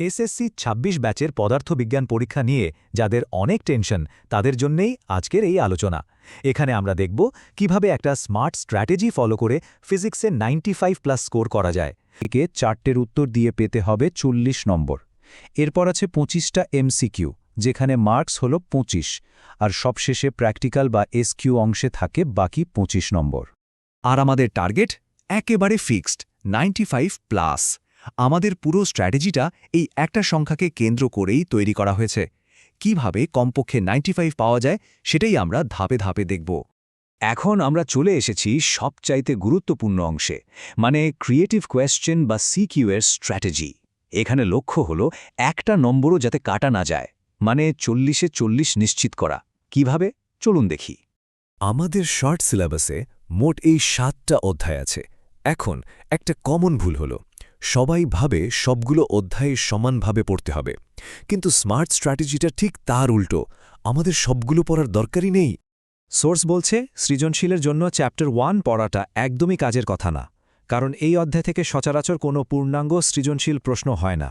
SSC ২৬ ব্যাচের পদার্থবিজ্ঞান পরীক্ষা নিয়ে যাদের অনেক টেনশন তাদের জন্যেই আজকের এই আলোচনা। এখানে আমরা দেখব কিভাবে একটা স্মার্ট স্ট্র্যাটেজি ফলো করে ফিজিক্সে 95+ স্কোর করা যায়। থেকে 4টের উত্তর দিয়ে পেতে হবে 40 নম্বর। এরপর আছে 25টা এমসিকিউ, যেখানে মার্কস হল 25, আর সবশেষে প্র্যাকটিক্যাল বা এসকিউ অংশে থাকে বাকি 25 নম্বর। আর আমাদের টার্গেট একেবারে ফিক্সড 95+। আমাদের পুরো স্ট্র্যাটেজিটা এই একটা সংখ্যাকে কেন্দ্র করেই তৈরি করা হয়েছে। কিভাবে কমপক্ষে 95 পাওয়া যায় সেটাই আমরা ধাপে ধাপে দেখব। এখন আমরা চলে এসেছি সবচাইতে গুরুত্বপূর্ণ অংশে, মানে ক্রিয়েটিভ কোয়েশ্চেন বা সিকিউ এর স্ট্র্যাটেজি। এখানে লক্ষ্য হল একটা নম্বরও যাতে কাটা না যায়, মানে 40-এ 40 নিশ্চিত করা। কিভাবে, চলুন দেখি। আমাদের শর্ট সিলেবাসে মোট এই 7টা অধ্যায় আছে। এখন একটা কমন ভুল হলো, সবাই ভাবে সবগুলো অধ্যায়ে সমানভাবে পড়তে হবে, কিন্তু স্মার্ট স্ট্র্যাটেজিটা ঠিক তার উল্টো। আমাদের সবগুলো পড়ার দরকারই নেই। সোর্স বলছে সৃজনশীলের জন্য চ্যাপ্টার 1 পড়াটা একদমই কাজের কথা না, কারণ এই অধ্যায় থেকে সচরাচর কোনো পূর্ণাঙ্গ সৃজনশীল প্রশ্ন হয় না।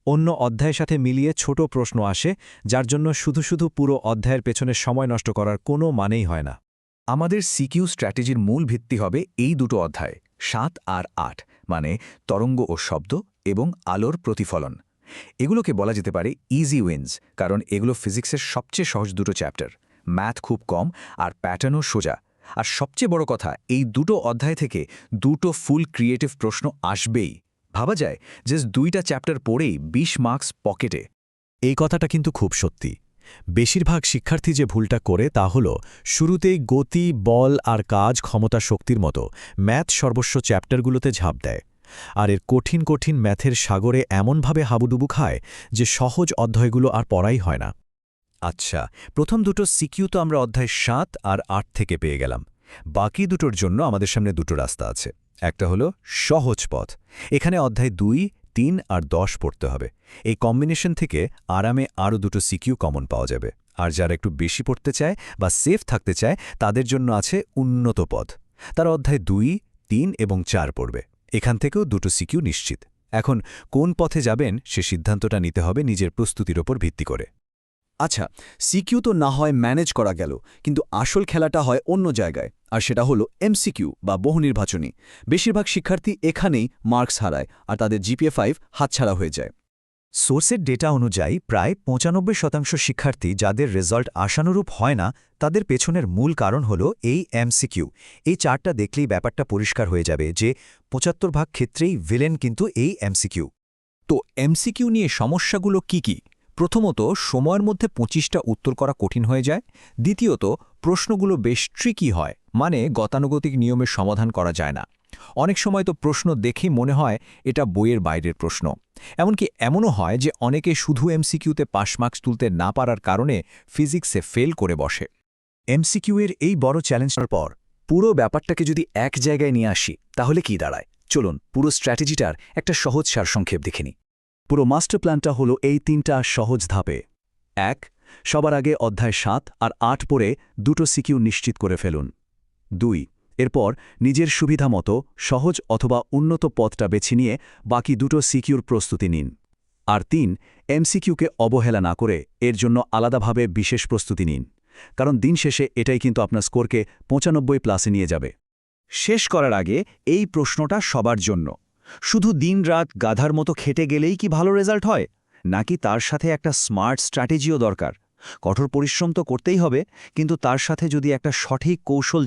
অন্য অধ্যায়ের সাথে মিলিয়ে ছোট প্রশ্ন আসে, যার জন্য শুধু শুধু পুরো অধ্যায়ের পেছনে সময় নষ্ট করার কোনো মানেই হয় না। আমাদের সিকিউ স্ট্র্যাটেজির মূল ভিত্তি হবে এই দুটো অধ্যায় 7 আর 8, মানে তরঙ্গ ও শব্দ এবং আলোর প্রতিফলন। এগুলোকে বলা যেতে পারে ইজি উইন্স, কারণ এগুলো ফিজিক্সের সবচেয়ে সহজ দুটো চ্যাপ্টার। ম্যাথ খুব কম আর প্যাটার্নও সোজা। আর সবচেয়ে বড় কথা, এই দুটো অধ্যায় থেকে দুটো ফুল ক্রিয়েটিভ প্রশ্ন আসবেই। ভাবা যায় জাস্ট 2টা চ্যাপ্টার পড়েই 20 মার্কস পকেটে। এই কথাটা কিন্তু খুব সত্যি। বেশিরভাগ শিক্ষার্থী যে ভুলটা করে তা হল শুরুতেই গতি, বল আর কাজ, ক্ষমতা, শক্তির মতো ম্যাথ সর্বস্ব চ্যাপ্টারগুলোতে ঝাঁপ দেয়, আর এর কঠিন কঠিন ম্যাথের সাগরে এমনভাবে হাবুডুবু খায় যে সহজ অধ্যায়গুলো আর পড়াই হয় না। আচ্ছা, প্রথম দুটো সিকিউ তো আমরা অধ্যায় 7 আর 8 থেকে পেয়ে গেলাম। বাকি দুটোর জন্য আমাদের সামনে দুটো রাস্তা আছে। একটা হলো সহজ পথ। এখানে অধ্যায় 2, 3 আর 10 পড়তে হবে। এই কম্বিনেশন থেকে আরামে আরও দুটো সিকিউ কমন পাওয়া যাবে। আর যারা একটু বেশি পড়তে চায় বা সেফ থাকতে চায় তাদের জন্য আছে উন্নত পথ। তারা অধ্যায় 2, 3 এবং 4 পড়বে। এখান থেকেও দুটো সিকিউ নিশ্চিত। এখন কোন পথে যাবেন সে সিদ্ধান্তটা নিতে হবে নিজের প্রস্তুতির ওপর ভিত্তি করে। আচ্ছা, সিকিউ তো না হয় ম্যানেজ করা গেল, কিন্তু আসল খেলাটা হয় অন্য জায়গায়, আর সেটা হলো এমসিকিউ বা বহুনির্বাচনী। বেশিরভাগ শিক্ষার্থী এখানেই মার্কস হারায় আর তাদের জিপিএ 5 হাতছাড়া হয়ে যায়। সোর্সের ডেটা অনুযায়ী প্রায় 95% শিক্ষার্থী যাদের রেজাল্ট আশানুরূপ হয় না, তাদের পেছনের মূল কারণ হল এই এমসিকিউ। এই চারটা দেখলেই ব্যাপারটা পরিষ্কার হয়ে যাবে যে 75% ক্ষেত্রেই ভিলেন কিন্তু এই এমসিকিউ। তো এমসিকিউ নিয়ে সমস্যাগুলো কি কি? প্রথমত, সময়ের মধ্যে 25টা উত্তর করা কঠিন হয়ে যায়। দ্বিতীয়ত, প্রশ্নগুলো বেশ ট্রিকি হয়, মানে গতানুগতিক নিয়মে সমাধান করা যায় না। অনেক সময় তো প্রশ্ন দেখেই মনে হয় এটা বইয়ের বাইরের প্রশ্ন। এমনকি এমনও হয় যে অনেকে শুধু এমসিকিউতে পাস মার্কস তুলতে না পারার কারণে ফিজিক্সে ফেল করে বসে। এমসিকিউ এর এই বড় চ্যালেঞ্জের পর পুরো ব্যাপারটাকে যদি এক জায়গায় নিয়ে আসি তাহলে কি দাঁড়ায়? চলুন পুরো স্ট্র্যাটেজিটার একটা সহজ সারসংক্ষেপ দেখে নিই। পুরো মাস্টার প্ল্যানটা হলো এই 3টা সহজ ধাপে। 1. সবার আগে অধ্যায় 7 আর 8 পড়ে দুটো সিকিউ নিশ্চিত করে ফেলুন। 2. এরপর নিজের সুবিধা মতো সহজ অথবা উন্নত পথটা বেছে নিয়ে বাকি দুটো সিকিউর প্রস্তুতি নিন। আর 3. এমসিকিউকে অবহেলা না করে এর জন্য আলাদাভাবে বিশেষ প্রস্তুতি নিন, কারণ দিন শেষে এটাই কিন্তু আপনার স্কোরকে 95+ নিয়ে যাবে। শেষ করার আগে এই প্রশ্নটা সবার জন্য: শুধু দিনরাত গাধার মতো খেটে গেলেই কি ভালো রেজাল্ট হয়, নাকি তার সাথে একটা স্মার্ট স্ট্র্যাটেজিও দরকার? কঠোর পরিশ্রম তো করতেই হবে, কিন্তু তার সাথে যদি একটা সঠিক কৌশল